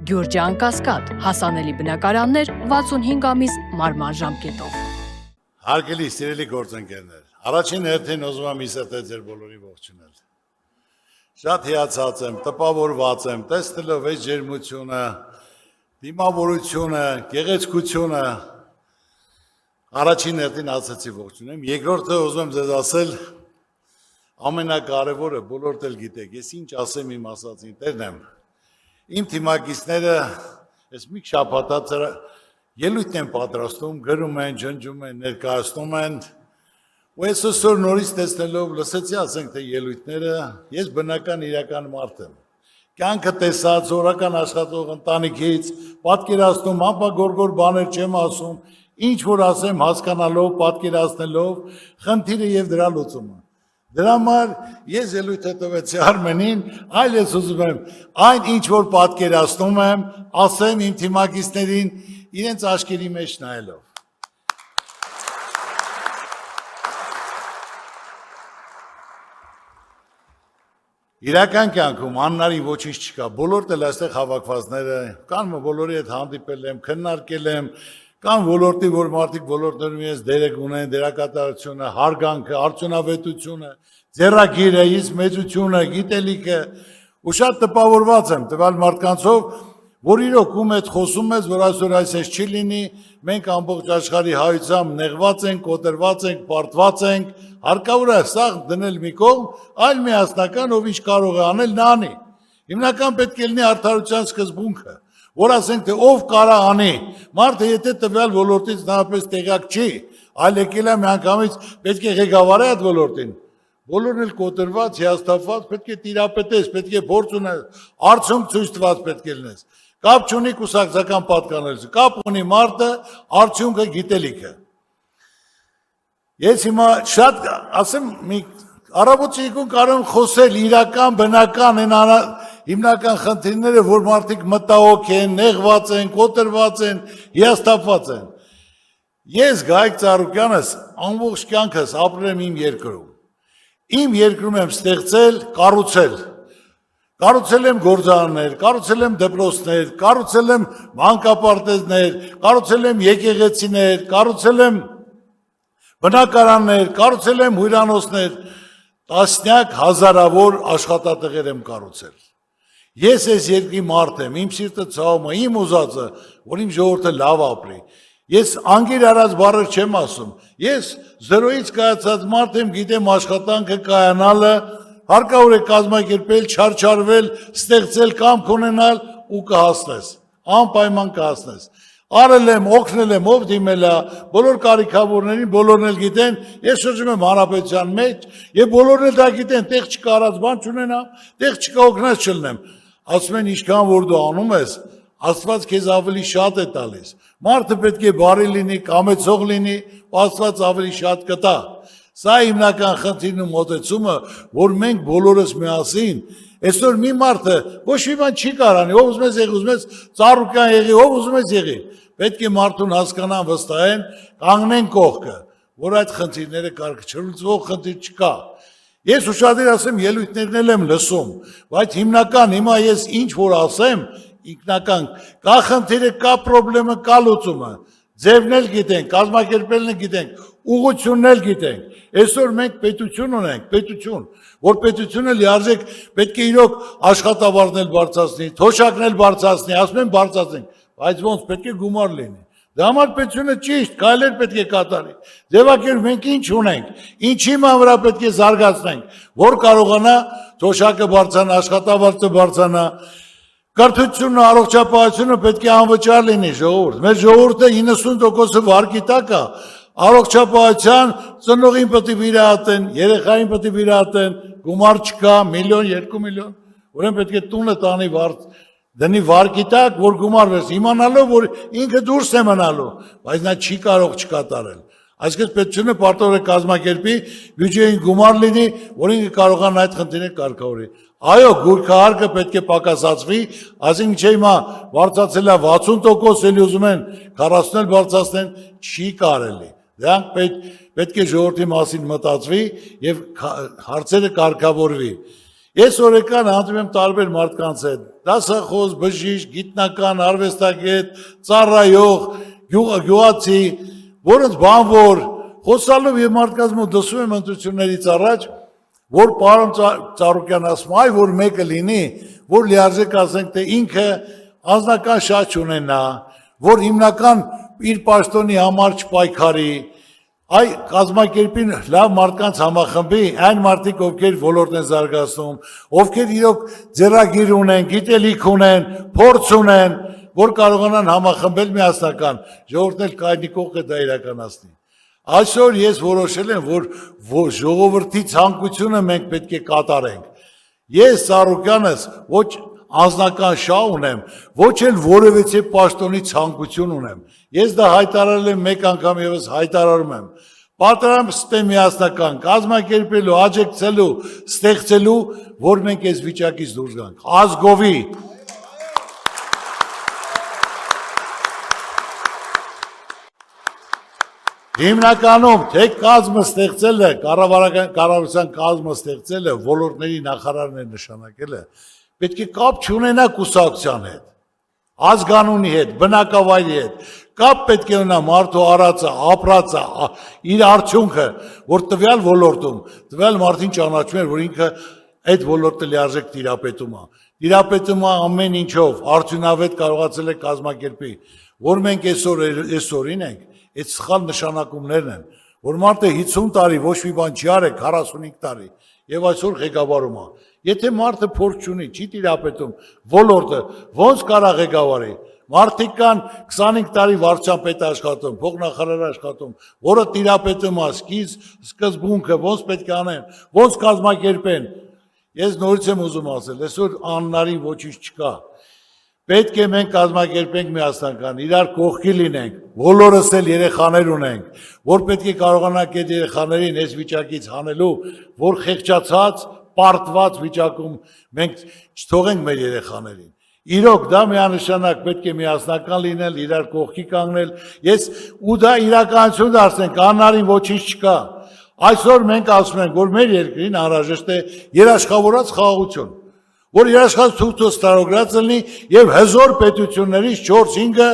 Գյուրջան Կասկադ, հասանելի բնակարաններ 65 ամիս մարման ժամկետով։ Հարգելի սիրելի գործընկերներ, առաջին հերթին ուզում եմ իսրտե ձեր բոլորի ողջունել։ Շատ հիացած եմ, տպավորված եմ, տեսնելով այս ջերմությունը, դիմավորությունը, գեղեցկությունը, առաջին հերթին ասացի ողջունեմ, երկրորդը ուզում եմ ձեզ ասել, ամենակարևորը բոլորդ էլ գիտեք, ես ինչ ասեմ իմ ասածին տերն եմ, իմ թիմակիցները ես մի շաբաթած ելույթ են պատրաստում, գրում են, ջնջում են, ներկայացնում են, ու ես այսօր նորից տեսնելով լսեցի ասենք թե ելույթները, ես բնական իրական մարդ եմ, կյանքը տեսած, օրական աշխատող ընտանիքից, պատկերացնում, ամպագորգոր բաներ չեմ ասում, ինչ որ ասեմ հասկանալով, պատկերացնելով, խնդիրը եւ դրա լուծումը։ Դրա համար ես ելույթ տվեցի Արմենին, այլ ես ուզում եմ այն ինչ որ պատկերացնում եմ, ասեմ իմ թիմակիցներին իրենց աչքերի մեջ նայելով։ Իրական կյանքում աննարի ոչինչ չկա, բոլորդ էլ այստեղ հավաքվածները, կան բոլորի հետ հանդիպել եմ, քննարկել եմ, կան ոլորտի, որ մարդիկ ոլորտներում ես դերակ ունեն, դերակատարությունը, հարգանքը, արդյունավետությունը, ձեռագիրը, իսկ մեծությունը, գիտելիքը, ու շատ տպավորված եմ տվյալ մարդկանցով, որ իրոք ում հետ խոսում ես, որ այսօր այսպես չի լինի, մենք ամբողջ աշխարհի հայությամբ նեղված ենք, կոտրված ենք, պարտված ենք, հարկավոր է սա դնել մի կողմ, այլ միասնական ով ինչ կարող է անել, նա անի։ Հիմնական պետք է լինի արդարության սկզբունքը, որ ասենք թե ով կարա անի, մարդը եթե տվյալ ոլորտից նույնպես տեղյակ չի, այլ եկել է միանգամից պետք է ղեկավարի այդ ոլորտին, բոլորն էլ կոտրված, հիասթափված, պետք է տիրապետես, պետք է փորձ ունես, արդյունք ցույց տված պետք է լինես, կապ չունի կուսակցական պատկանելը, կապ ունի մարդը, արդյունքը, գիտելիքը։ Ես հիմա շատ ասեմ մի առավոտիկուն կարող եմ խոսել իրական, բնական, հիմնական խնդիրները, որ մարդիկ մտահոգ են, նեղված են, կոտրված են, հիասթափված են։ Ես Գայք Ծառուկյանս ամբողջ կյանքս ապրել եմ իմ երկրում։ Իմ երկրում եմ ստեղծել, կառուցել եմ գործարաններ, կառուցել եմ դպրոցներ, կառուցել եմ մանկապարտեզներ, կառուցել եմ եկեղեցիներ, կառուցել եմ բնակարաններ, կառուցել եմ հյուրանոցներ, տասնյակ հազարավոր աշխատատեղեր եմ կառուցել։ Ես այս երկրի մարդ եմ, իմ սիրտը ցավում է, իմ ուզածը, որ իմ ժողովուրդը լավ ապրի։ Ես անգիր արած բառեր չեմ ասում։ Ես 0-ից կայացած մարդ եմ, գիտեմ աշխատանքը կայանալը, հարկավոր է կազմակերպել, չարչարվել, ստեղծել կամք ունենալ ու կհասնես, անպայման կհասնես։ Արել եմ, օգնել եմ, ով դիմել է, բոլոր կարիքավորներին, բոլորն էլ գիտեն, ես շրջում եմ հանրապետության մեջ, եւ բոլորն էլ դա գիտեն, տեղ չկա արած բան չունենամ, տեղ չկա օգնած չլնեմ։ Ասում են ինչքան որ դու անում ես, Աստված քեզ ավելի շատ է տալիս։ Մարդը պետք է բարի լինի, կամեցող լինի, Աստված ավելի շատ կտա։ Սա հիմնական խնդիրն ու մոտեցումը, որ մենք բոլորս միասին, այսօր մի մարդը ոչ մի բան չի կարանի, ով ուզում ես եղի, ուզում ես Ծառուկյան եղի, ով ուզում ես եղի, պետք է մարդուն հասկանան, վստահեն, կանգնեն կողքը, որ այդ խնդիրները չլուծվող խնդիր չկա։ Ես ուշադիր ասեմ, ելույթներն էլ եմ լսում, բայց հիմնական հիմա ես ինչ որ ասեմ, ինքնական կա խնդիրը, կա պրոբլեմը, կա լուծումը, ձևն էլ գիտենք, կազմակերպելն էլ գիտենք, ուղղությունն էլ գիտենք։ Այսօր մենք պետություն ունենք, պետություն, որ պետությունը լիարժեք պետք է իրոք աշխատավարձներ բարձրացնի, թոշակներ բարձրացնի, ասում են բարձրացնենք, բայց ոնց պետք է գումար լինի։ Դրա համար պետությունը ճիշտ, քայլեր պետք է կատարի։ Ձևակերպ մենք ինչ ունենք, ինչի վրա պետք է զարգացնենք, որ կարողանա թոշակը բարձրանա, աշխատավարձը բարձրանա, կրթությունը, առողջապահությունը պետք է անվճար լինի ժողովուրդ։ Մեր ժողովուրդը 90%-ը վարկի տակ է, առողջապահության ծնողին պետք է վիրահատեն, երեխային պետք է վիրահատեն, գումար չկա, միլիոն, 2 միլիոն, ուրեմն պետք է տունը տանի դնի վարկի տակ, որ գումար վերցնի, իմանալով, որ ինքը դուրս է մնալու, բայց նա չի կարող չկատարել։ Այսինքն պետությունը պարտավոր է կազմակերպի, բյուջեին գումար լինի, որ ինքը կարողանա այդ խնդիրը կարգավորի։ Այո, գույքահարկը պետք է պակասացվի, այսինքն չէ հիմա բարձրացել է 60%, էլի ուզում են 40-ել բարձրացնեն, չի կարելի։ Դրանք պետք է ժողովրդի մասին մտածվի եւ հարցերը կարգավորվի։ Ես օրեկան հանդիպում եմ տարբեր մարդկանց հետ, դասախոս, բժիշկ, գիտնական, արվեստագետ, ծառայող, գյուղացի, որոնց բանվոր, խոսալով եւ մարդկանց մոտ դասում եմ ընտրություններից առաջ, որ պարոն Ծառուկյան ասում, այ որ մեկը լինի, որ լիարժեք ասենք, թե ինքը անձնական շատ չունենա, որ հիմնական իր պաշտոնի համար չպայքարի, այ կազմակերպին լավ մարդկանց համախմբի, այն մարդիկ, ովքեր ոլորտ են զարգացնում, ովքեր իրոք ձեռագիր ունեն, գիտելիք ունեն, փորձ ունեն, որ կարողանան համախմբել միասնական, ժողովուրդն էլ կայնի կողքը դա իրականացնի։ Այսօր ես որոշել եմ, որ ժողովրդի ցանկությունը մենք պետք է կատարենք։ Ես Ծառուկյանս ոչ անձնական շահ ունեմ, ոչ էլ որևէ պաշտոնի ցանկություն ունեմ։ Ես դա հայտարարել եմ մեկ անգամ եւս հայտարարում եմ։ Պատրաստ եմ միասնական կազմակերպելու, աջակցելու, ստեղծելու, որ մենք այս վիճակից դուրս գանք։ Ազգովի Հիմնականում թե կազմը ստեղծելը, կառավարության կազմը ստեղծելը, ոլորտների նախարարն է նշանակել է, պետք է կապ չունենա կուսակցության հետ, ազգանունի հետ, բնակավայրի հետ, կապ պետք է ունենա մարդու արածը, ապրածը, իր արդյունքը, որ տվյալ ոլորտում, տվյալ մարդին ճանաչում է, որ ինքը այդ ոլորտը լիարժեք տիրապետում է։ Տիրապետում է ամեն ինչով, արդյունավետ կարողացել է կազմակերպի, որ մենք այսօրին ենք, այդ սխալ նշանակումներն են, որ մարդը 50 տարի ոչ մի բան չի արել, 45 տարի, եւ այսօր ղեկավարում է։ Եթե մարդը փորձ չունի, չի տիրապետում ոլորտը, ոնց կարա ղեկավարի։ Մարդիկ կան 25 տարի վարչության պետ աշխատում, փոխնախարար աշխատում, որը տիրապետում է սկզբունքը, ոնց պետք է անեն, ոնց կազմակերպեն։ Ես նորից եմ ուզում ասել, այսօր անհնարին ոչինչ չկա։ Պետք է մենք կազմակերպենք միասնական, իրար կողքի լինենք, բոլորս էլ երեխաներ ունենք, որ պետք է կարողանանք այդ երեխաներին այս վիճակից հանելու, որ խեղճացած, պարտված վիճակում մենք չթողենք մեր երեխաներին։ Իրոք դա միանշանակ պետք է միասնական լինել, իրար կողքի կանգնել, ու դա իրականություն դարձնենք, անհնարին ոչինչ չկա։ Այսօր մենք ասում ենք, որ մեր երկրին անհրաժեշտ է երաշխավորած խաղաղություն, որ երաշխավորությունը ստարոգրած լինի եւ հզոր պետություններից 4-5-ը,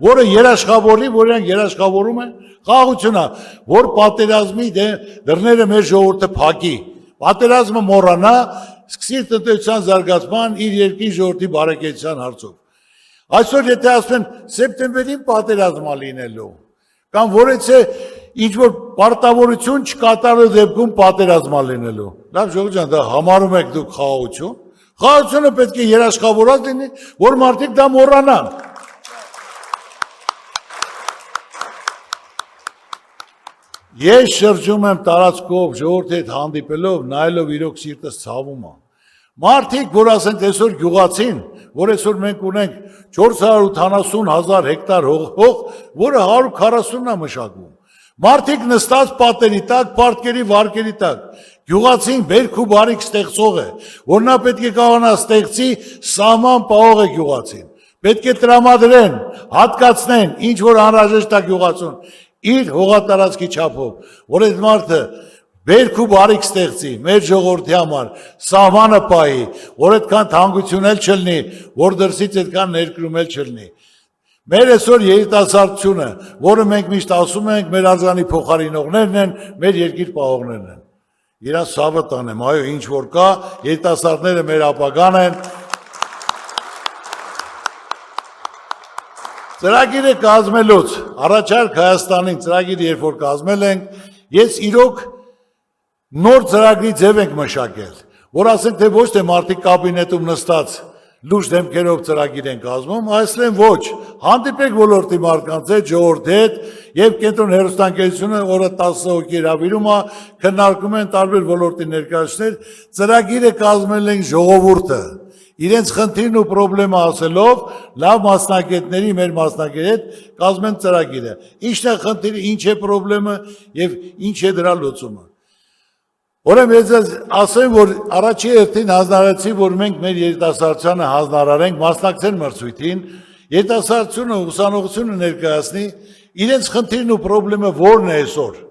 որը երաշխավորի, որ իրենք երաշխավորում են, խաղաղությունն է, որ պատերազմի դռները մեր ժողովուրդը փակի, պատերազմը մոռանա, սկսի տնտեսության զարգացման իր երկրի ժողովրդի բարեկեցության հարցով։ Այսօր եթե ասեն սեպտեմբերին պատերազմա լինելու, կամ որեցե ինչ-որ պարտավորություն չկատարելու դեպքում պատերազմա լինելու, լավ ժողովուրդ ջան, դա համարում եք դուք խաղաղություն։ Խաղաղությունը պետք է երաշխավորած լինի, որ մարդիկ դա մոռանան։ Ես շրջում եմ տարածքով ժողովրդի հետ հանդիպելով, նայելով իրոք սիրտս ցավում է։ Մարդիկ, որ ասենք այսօր գյուղացին, որ այսօր մենք ունենք 480,000 հեկտար հող, որը 140-ն է մշակվում։ Մարդիկ նստած պատերի տակ, պարտքերի վարկերի տակ, գյուղացին բերք ու բարիք ստեղծող է, որ նա պետք է կարողանա ստեղծի սահման պահող է գյուղացին, պետք է տրամադրեն, հատկացնեն, ինչ որ անհրաժեշտ է գյուղացուն, իր հողատարածքի չափով, որ այդ մարդը բերք ու բարիք ստեղծի, մեր ժողովրդի համար, սահմանը պահի, որ այդքան թանկություն էլ չլինի, որ դրսից այդքան ներկրում էլ չլինի։ Մեր այսօր երիտասարդությունը, որը մենք միշտ ասում ենք, մեր արձանի փոխարինողներն են, մեր երկիր պահողներն են։ Իրանց ցավը տանեմ, այո, ինչ որ կա, երիտասարդները մեր ապագան են։ Ծրագիրը կազմելուց, առաջարկ Հայաստանին ծրագիրը երբ որ կազմել ենք, ես իրոք նոր ծրագրի ձև ենք մշակել, որ ասենք թե ոչ թե մարդիկ կաբինետում նստած լուրջ դեմքերով ծրագիր են կազմում, այսինքն ոչ, հանդիպեք ոլորտի մարդկանց հետ, ժողովրդի հետ եւ կենտրոն հեռուստաընկերությունը օրը 10 հոգի հրավիրում է, քննարկում են տարբեր ոլորտի ներկայացուցիչներ, ծրագիրը կազմել են ժողովուրդը, իրենց խնդիրն ու պրոբլեմը ասելով, լավ մասնակիցների, մեր մասնակիցների հետ կազմեն ծրագիրը։ Ինչն է խնդիրը, ինչ է պրոբլեմը եւ ինչ է դրա լուծումը։ Ուրեմն ես ասեմ, որ առաջի հերթին հանձնարարեցի, որ մենք մեր երիտասարդությանը հանձնարարենք, մասնակցեն մրցույթին, երիտասարդությունը, ուսանողությունը ներկայացնի, իրենց խնդիրն ու պրոբլեմը որն է այսօր։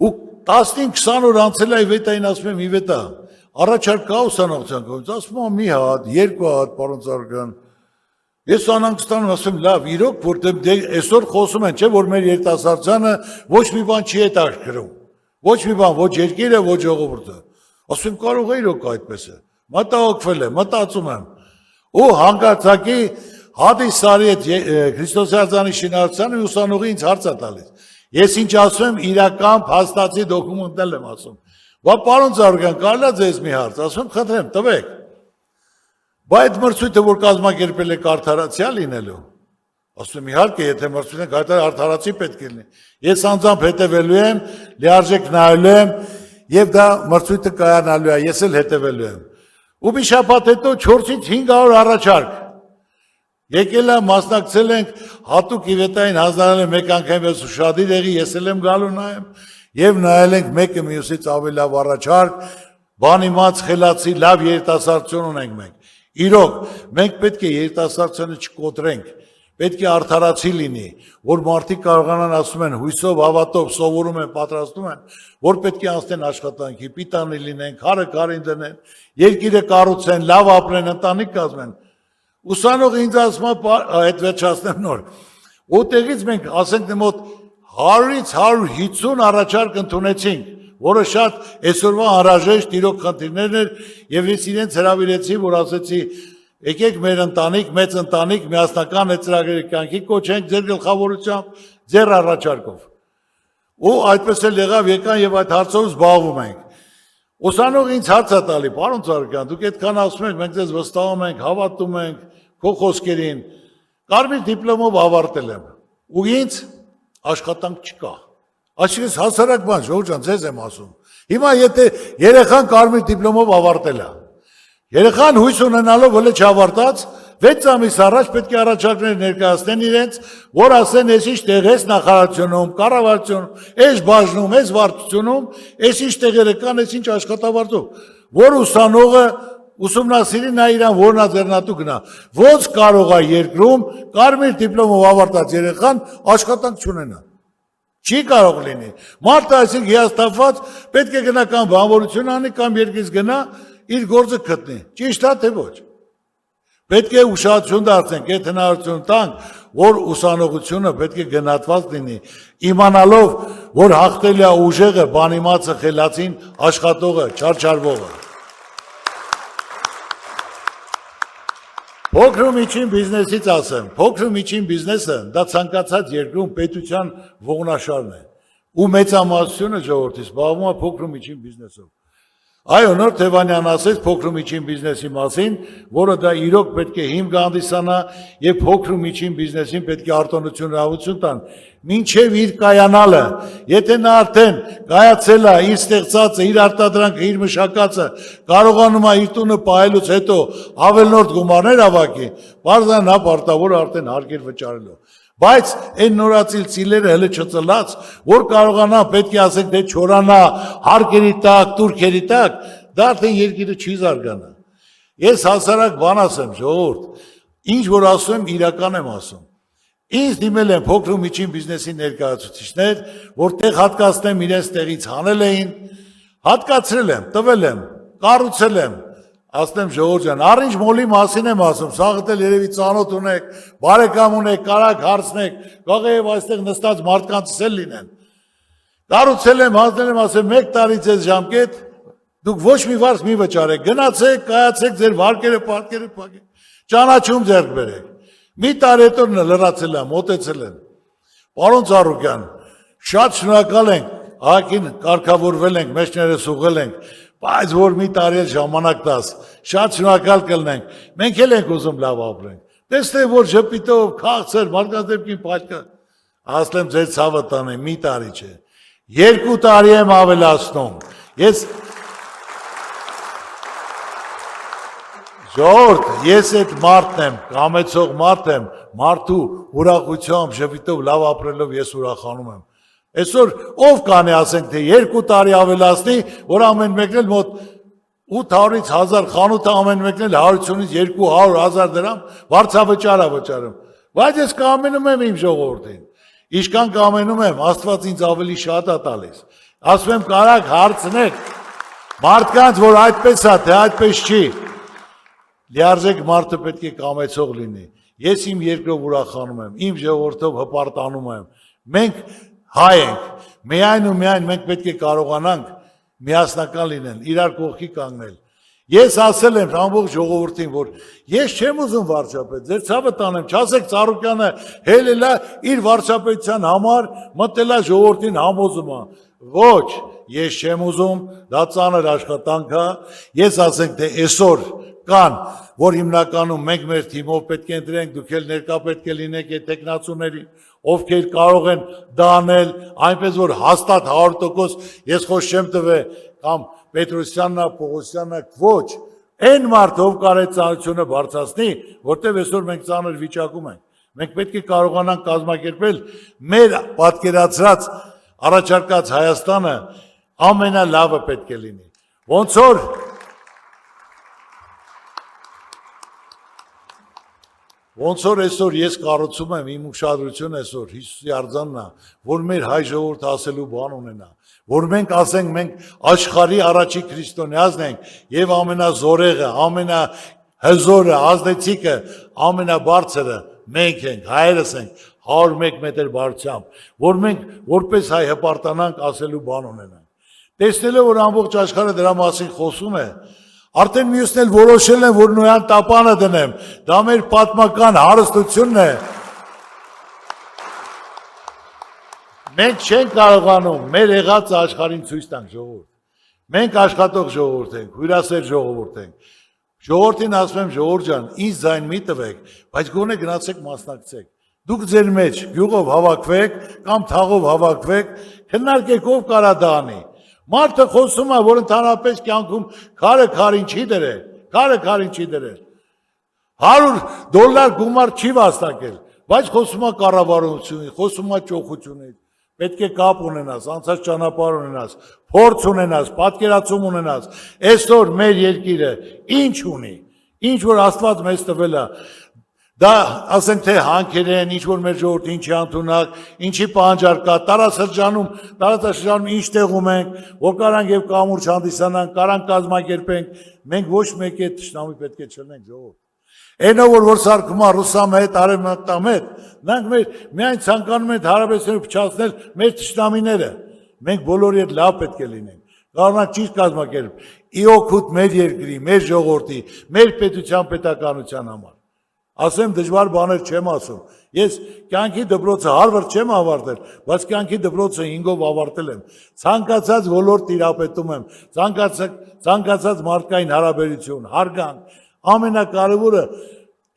Ու 15-20 օր անցել է Իվետային ասում եմ Իվետա, առաջարկ կա ուսանողության կողմից, ասում եմ մի հատ, երկու հատ, պարոն Ծառուկյան։ Ես անհանգստանում ասում լավ, իրոք, որտեղ այսօր խոսում են, չէ, որ մեր երիտասարդությանը ոչ մի բան չի հետաքրքրում։ Ոչ մի բան, ոչ երկիրը, ոչ ժողովուրդը։ Ասում կարող է իրոք այդպես է։ Մտահոգվել եմ, մտածում եմ։ Ու հանկարծակի Հադիս Սարի հետ Քրիստոսյանի շինարարությանը ուսանողի ինձ հարց է տալիս։ Ես ինչ ասում եմ, իրական փաստացի դոկումենտել եմ ասում։ Բա պարոն Ծառուկյան, կարելի է ձեզ մի հարց, ասում խնդրեմ, տվեք։ Բա այդ մրցույթը, որ կազմակերպել եք արդարացիա լինելու։ Ասում իհարկե, եթե մրցույթը արդարացի պետք է լինի։ Ես անձամբ հետևելու եմ, լիարժեք նայելու եմ, եւ դա մրցույթը կայանալու է, ես էլ հետևելու եմ։ Ու մի շաբաթ հետո 4-ից 500 առաջարկ։ Եկել է, մասնակցել ենք, հատուկ իվետային հանձնարարել մեկ անգամ ես ուշադիր եղի, ես էլ եմ գալու նայեմ, եւ նայել ենք մեկը մյուսից ավելի լավ առաջարկ, բանիմաց, խելացի, լավ երիտասարդություն ունենք մենք։ Իրոք, մենք պետք է երիտասարդությունը չկոտրենք, պետք է արդարացի լինի, որ մարդիկ կարողանան ասում են հույսով, հավատով, սովորում են, պատրաստում են, որ պետք է անցնեն աշխատանքի, պիտանի լինեն, քարը քարին դնեն, երկիրը կառուցեն, լավ ապրեն, ընտանիք կազմեն։ Ուսանողը ինձ ասում է, այդ վերջացնեմ նոր, ուտեղից մենք ասենք մոտ 100-ից 150 առաջարկ ընդունեցինք, որը շատ այսօրվա անհրաժեշտ իրոք խնդիրներն էր, եւ ես իրենց հրավիրեցի, որ ասեցի, եկեք մեր ընտանիք, մեծ ընտանիք, միասնական այդ ծրագրերի կյանքի կոչենք ձեր գլխավորությամբ, ձեր առաջարկով։ Ու այդպես էլ եղավ, եկան եւ այդ հարցով զբաղվում ենք։ Ուսանողը ինձ հարց է տալի, պարոն Ծառուկյան, դուք այդքան ասում եք, մենք ձեզ վստահում ենք, հավատում ենք, քո խոսքերին, կարմիր դիպլոմով ավարտել եմ։ Ու ինձ աշխատանք չկա։ Այսինքն հասարակ բան, ժողովուրդ ջան, ձեզ եմ ասում։ Հիմա եթե երեխան կարմիր դիպլոմով ավարտել է, երեխան հույս ունենալով հələ չավարտած 6 ամիս առաջ պետք է առաջարկներ ներկայացնեն իրենց, որ ասեն, ես ինչ տեղ ես նախարարությունում, կառավարությունում, ես բաժնում, ես վարչությունում, ես ինչ տեղերը կան, ես ինչ աշխատավարձով, որ ուսանողը ուսումնասիրի նա իրան որնա ձեռնատու գնա։ Ոնց կարող է երկրում կարմիր դիպլոմով ավարտած երեխան աշխատանք չունենա։ Չի կարող լինի։ Մարդը այսինքն հիասթափված պետք է գնա կամ բանվորություն անի, կամ երկրից գնա, իր գործը գտնի։ Ճիշտ է թե ոչ։ Պետք է ուշադրություն դարձնենք, այդ հնարավորություն տանք, որ ուսանողությունը պետք է գնահատված լինի, իմանալով, որ հաղթել է ուժեղը, բանիմացը, խելացին, աշխատողը, չարչարվողը։ Փոքր ու միջին բիզնեսից ասեմ, փոքր ու միջին բիզնեսը դա ցանկացած երկրում պետության ողնաշարն է։ Ու մեծամասնությունը ժողովրդից զբաղվում է փոքր ու միջին բիզնեսով։ Այո, նոր Թևանյան ասեց փոքր ու միջին բիզնեսի մասին, որը դա իրոք պետք է հիմք հանդիսանա եւ փոքր ու միջին բիզնեսին պետք է արտոնություն հրավություն տան, մինչեւ իր կայանալը, եթե նա արդեն կայացել է, իր ստեղծածը, իր արտադրանքը, իր մշակածը, կարողանում է իր տունը պահելուց հետո ավելնորդ գումարներ ավակի, բարձրան նա պարտավոր արդեն հարկեր վճարելով։ Բայց այն նորացիլ ծիլերը հələ չծլած, որ կարողանա պետք է ասենք թե չորանա հարկերի տակ, турքերի տակ, դա արդեն երկիրը չի զարգանա։ Ես հասարակ բան ասեմ, ժողովուրդ, ինչ որ ասում եմ, իրական եմ ասում։ Ինձ դիմել են փոքր ու միջին բիզնեսի ներկայացուցիչներ, որտեղ հատկացնեմ իրենց տեղից հանել էին, հատկացրել եմ, տվել եմ, կառուցել եմ։ Ասեմ ժողովուրդ ջան, առինչ մոլի մասին եմ ասում, սաղդ էլ երևի ծանոթ ունեք, բարեկամ ունեք, կարակ հարցնեք, կարող է այստեղ նստած մարդկանցս էլ լինեն։ Կառուցել եմ, հանձնել եմ, ասեմ, 1 տարի ձեզ ժամկետ, դուք ոչ մի վարձ մի վճարեք, գնացեք, կայացեք ձեր վարկերը, պարտքերը փակեք, ճանաչում ձեռք բերեք։ Մի տարի հետո լրացել եմ, մոտեցել եմ։ Պարոն Ծառուկյան, շատ շնորհակալ ենք, ահագին կարգավորվել ենք, մեջներս ուղղել ենք, բայց որ մի տարի ժամանակ տաս, շատ շնորհակալ կլինենք, մենք էլ ենք ուզում լավ ապրենք։ Տեսնեք, որ ժպիտով, քաղցր, մարդկանց դեպքին փայլկա, ասեմ ձեր ցավը տանեմ, մի տարի չէ, 2 տարի եմ ավելացնում։ Ես ժողովուրդ, ես այդ մարդն եմ, կամեցող մարդ եմ, մարդու ուրախությամբ, ժպիտով, լավ ապրելով ես ուրախանում եմ։ Այսօր ով կանի ասենք թե 2 տարի ավելացնի, որ ամեն մեկն էլ մոտ 800-ից 1000 խանութը ամեն մեկն էլ 150-ից 200-1000 դրամ վարձավճարա վճարում։ Բայց ես կամենում եմ իմ ժողովրդին։ Իշքան կամենում եմ, Աստված ինձ ավելի շատ է տալիս։ Ասում եմ կարակ հարցնեք, Մարդկանց, որ այդպես է, թե այդպես չի, լիարժեք մարդը պետք է կամեցող լինի։ Ես իմ երկրով ուրախանում եմ, իմ ժողովրդով հպարտանում եմ։ Մենք հայ ենք, միայն ու միայն մենք պետք է կարողանանք միասնական լինել, իրար կողքի կանգնել։ Ես ասել եմ ամբողջ ժողովրդին, որ ես չեմ ուզում վարչապետ, ձեր ցավը տանեմ, չասեք Ծառուկյանը հելելա իր վարչապետության համար մտելա ժողովրդին համոզում է։ Ոչ, ես չեմ ուզում, դա ծանր աշխատանք է, ես ասենք թե այսօր կան, որ հիմնականում մենք մեր թիմով պետք է ընտրենք, դուք էլ ներկա պետք է լինեք այդ տեխնացուներին, ովքեր կարող են դա անել, այնպես որ հաստատ 100% ես խոս չեմ տվել կամ Պետրոսյաննա, Պողոսյաննա, ոչ, այն մարդով կարե ծանրությունը բարձրացնի, որտեղ այսօր մենք ծանր վիճակում ենք։ Մենք պետք է կարողանանք կազմակերպել մեր պատկերացրած առաջարկած Հայաստանը ամենալավը պետք է լինի։ Ոնց որ այսօր ես կառուցում եմ իմ ուշադրությունը այսօր Հիսուսի արձանն է, որ մեր հայ ժողովուրդը ասելու բան ունենա, որ մենք ասենք մենք աշխարհի առաջի քրիստոնեազն ենք եւ ամենազորեղը, ամենահզորը, ազդեցիկը, ամենաբարձրը մենք ենք, հայերս ենք 101 մետր բարձրությամբ, որ մենք որպես հայ հպարտանանք ասելու բան ունենանք։ Տեսնելով որ ամբողջ աշխարհը դրա մասին խոսում է, արդեն մյուսն էլ որոշել են, որ նոյան տապանը դնեմ, դա մեր պատմական հարստությունն է։ Մենք չենք կարողանում մեր եղած աշխարհին ցույց տանք ժողովուրդ։ Մենք աշխատող ժողովուրդ ենք, հյուրասեր ժողովուրդ ենք։ Ժողովրդին ասում եմ, ժողովուրդ ջան, ինձ ձայն մի տվեք, բայց գոնե գնացեք մասնակցեք։ Դուք ձեր մեջ գյուղով հավաքվեք կամ թաղով հավաքվեք, քննարկեք ով կարա դա անի։ Մարդը խոսում է, որ ընդհանրապես կյանքում քարը քարին չի դրել, քարը քարին չի դրել։ $100 գումար չի վաստակել, բայց խոսում է կառավարությունից, խոսում է ճոխությունից։ Պետք է կապ ունենաս, անցած ճանապարհ ունենաս, փորձ ունենաս, պատկերացում ունենաս։ Այսօր մեր երկիրը ինչ ունի, ինչ որ Աստված մեզ տվել է։ Դա ասենք թե հանքեր են, ինչ որ մեր ժողովուրդը ինչի ընդունակ, ինչի պահանջարկ կա, տարածաշրջանում ինչ տեղում ենք, որ կարանք եւ կամուրջ հանդիսանանք, կարանք կազմակերպենք, մենք ոչ մեկի հետ ճշտամի պետք է չլինենք ժողովուրդ։ Այնը որ սարքում է ռուսամետ, արևմտամետ, նրանք միայն ցանկանում են հարաբերությունները փչացնել մեր ճշտամիները։ Մենք բոլորի հետ լավ պետք է լինենք։ Կարողանանք ճիշտ կազմակերպել։ Ի օգուտ մեր երկրի, մեր ժողովրդի, մեր պետության պետականության համար։ Ասեմ դժվար բաներ չեմ ասում։ Ես կյանքի դպրոցը Հարվարդ չեմ ավարտել, բայց կյանքի դպրոցը 5-ով ավարտել եմ։ Ցանկացած ոլորտ տիրապետում եմ, ցանկացած մարդկային հարաբերություն, հարգանք, ամենակարևորը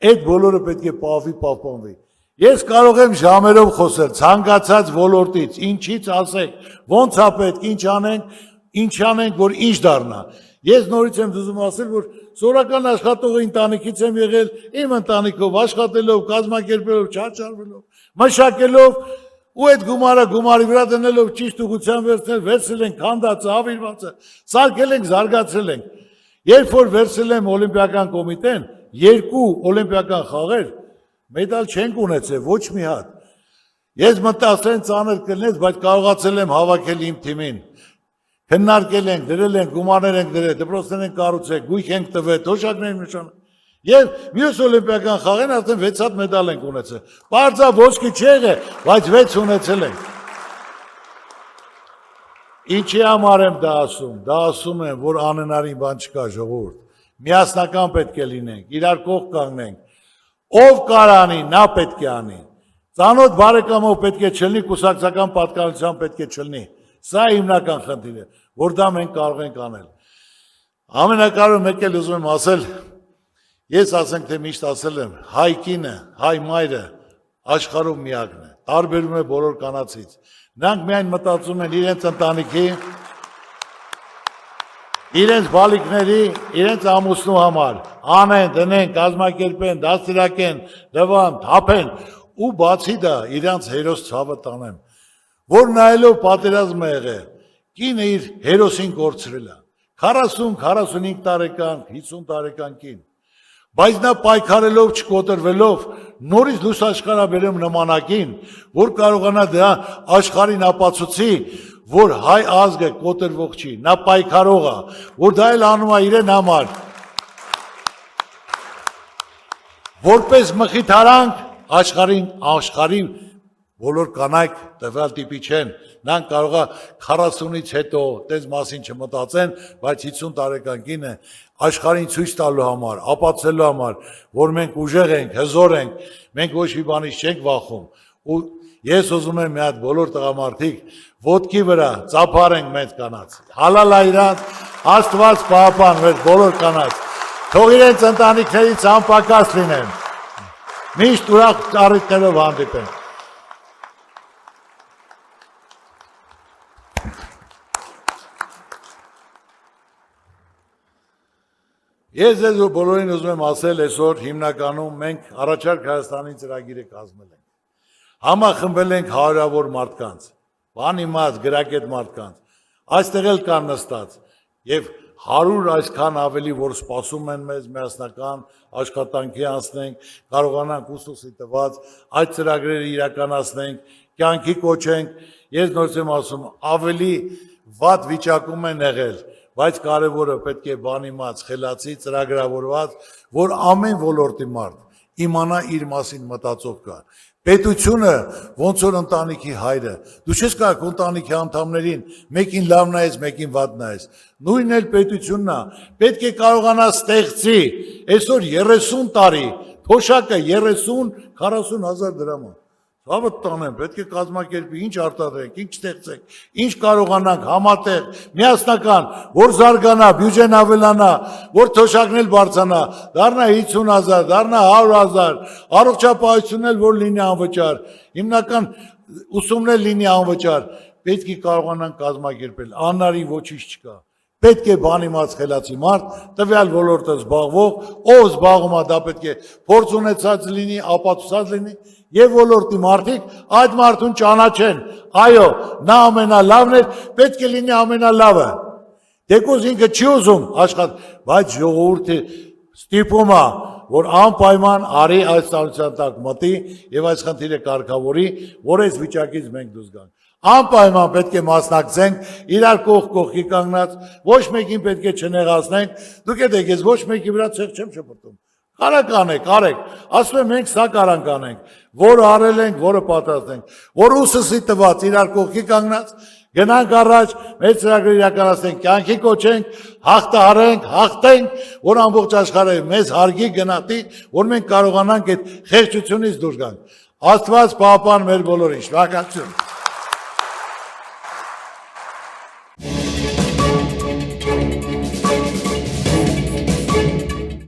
այդ բոլորը պետք է պահպանվի։ Ես կարող եմ ժամերով խոսել ցանկացած ոլորտից, ինչից ասեք, ոնց է պետք, ինչ անենք, որ ինչ դառնա։ Ես նորից եմ ուզում ասել, որ սորական աշխատողը ընտանիքից եմ եղել, իմ ընտանիքով աշխատելով, կազմակերպելով, չարչարվելով, մշակելով ու այդ գումարի վրա դնելով ճիշտ ուղղությամբ վերցրել ենք քանդածը, ավիրվածը, սարքել ենք, զարգացրել ենք։ Երբ որ վերցրել եմ օլիմպիական կոմիտեն, 2 օլիմպիական խաղեր, մեդալ չենք ունեցել, ոչ մի հատ։ Ես մտածել եմ ծանր կլինեց, բայց կարողացել եմ հավաքել իմ թիմին։ Քննարկել ենք, դրել ենք, գումարներ ենք դրել, դպրոցներ ենք կառուցել, գույք ենք տվել, թոշակներ նշան։ Եվ մյուս օլիմպիական խաղերին արդեն 6 հատ մեդալ ենք ունեցել։ Բարձա ոսկի չի եղել, բայց 6 ունեցել ենք։ Ինչի համար եմ դա ասում։ Դա ասում եմ, որ անհնարին բան չկա ժողովուրդ։ Միասնական պետք է լինենք, իրար կողք կանգնենք։ Ով կարանի, նա պետք է անի։ Ծանոթ բարեկամով պետք է չլինի, կուսակցական պատկանությամբ պետք է չլինի։ Սա հիմնական խնդիրը, որ դա մենք կարող ենք անել։ Ամենակարևորը մեկ էլ ուզում եմ ասել, ես ասենք թե միշտ ասել եմ, հայ կինը, հայ մայրը աշխարհում միակն է, տարբերում է բոլոր կանացից։ Նրանք միայն մտածում են իրենց ընտանիքի, իրենց բալիկների, իրենց ամուսնու համար, անեն, դնեն, կազմակերպեն, դաստիարակեն, դվան, թափեն, ու բացի դա իրենց հերոս ցավը տանեն, որ նայելով պատերազմ է եղել, կինը իր հերոսին կորցրել է, 40-45 տարեկան, 50 տարեկան կին, Բայց նա պայքարելով, չկոտրվելով, նորից լույս աշխարհաբերում նմանակին, որ կարողանա դրա աշխարհին ապացուցի, որ հայ ազգը կոտրվող չի, նա պայքարող է, որ դա էլ անում է իրեն համար։ Որպես մխիթարանք աշխարհի բոլոր կանայք տվյալ տիպի չեն, նրանք կարող է 40-ից հետո տես մասին չմտածեն, բայց 50 տարեկան կինը աշխարհին ցույց տալու համար, ապացուցելու համար, որ մենք ուժեղ ենք, հզոր ենք, մենք ոչ մի բանից չենք վախում։ Ու ես ուզում եմ մի հատ բոլոր տղամարդիկ ոտքի վրա ծափարենք մեծ կանանց։ Հալալա իրանց, Աստված պահապան մեր բոլոր կանանց։ Թող իրենց ընտանիքներից անպակաս լինեն։ Միշտ ուրախ առիթներով հանդիպենք։ Ես ձեզ բոլորին ուզում եմ ասել, այսօր հիմնականում մենք առաջարկ Հայաստանի ծրագիրը կազմել ենք։ Համախմբել ենք հարյուրավոր մարդկանց, բանիմաց, գրագետ մարդկանց, այստեղ էլ կան նստած, եւ 100 այսքան ավելի, որ սպասում են մեզ միասնական աշխատանքի անցնենք, կարողանանք ուսուցի տված այդ ծրագրերը իրականացնենք, կյանքի կոչենք, ես նորից եմ ասում, ավելի վատ վիճակում են եղել, բայց կարևորը պետք է բանիմաց, խելացի, ծրագրավորված, որ ամեն ոլորտի մարդ իմանա իր մասին մտածող կա։ Պետությունը ոնց որ ընտանիքի հայրը, դու չես կարող ընտանիքի անդամներին մեկին լավ նայես, մեկին վատ նայես։ Նույնն էլ պետությունն է, պետք է կարողանա ստեղծի, այսօր 30 տարի, թոշակը 30-40 հազար դրամ է։ Ցավը տանեմ, պետք է կազմակերպի, ինչ արտադրենք, ինչ ստեղծենք, ինչ կարողանանք համատեղ, միասնական, որ զարգանա, բյուջեն ավելանա, որ թոշակն էլ բարձրանա, դառնա 50,000, դառնա 100,000, առողջապահությունն էլ որ լինի անվճար, հիմնական ուսումն էլ լինի անվճար, պետք է կարողանանք կազմակերպել, անարի ոչինչ չկա։ Պետք է բանիմաց խելացի մարդ, տվյալ ոլորտը զբաղվող, ով զբաղվում է, դա պետք է փորձ ունեցած լինի, ապացուցած լինի, եւ ոլորտի մարդիկ այդ մարդուն ճանաչեն։ Այո, նա ամենալավն է, պետք է լինի ամենալավը։ Դեկոս ինքը չի ուզում աշխատել, բայց ժողովուրդը ստիպում է, որ անպայման արի այս ծառայության տակ մտի եւ այս խնդիրը կարգավորի, որ այս վիճակից մենք դուրս գանք։ Անպայման պետք է մասնակցենք, իրար կողքի կանգնած, ոչ մեկին պետք է չնեղացնենք, դուք եք ես ոչ մեկի վրա ցեղ չեմ շփոթում։ Կարեք անեք, արեք, ասում եմ մենք սա կարանք անենք, որը արել ենք, որը պատրաստենք, որ ուսսի տված իրար կողքի կանգնած, գնանք առաջ, մեր ծրագրը իրականացնենք, կյանքի կոչենք, հաղթահարենք, հաղթենք, որ ամբողջ աշխարհը մեզ հարգի, գնահատի, որ մենք կարողանանք այդ խեղճությունից դուրս գանք։ Աստված պահապան մեր բոլորին, շնորհակալություն։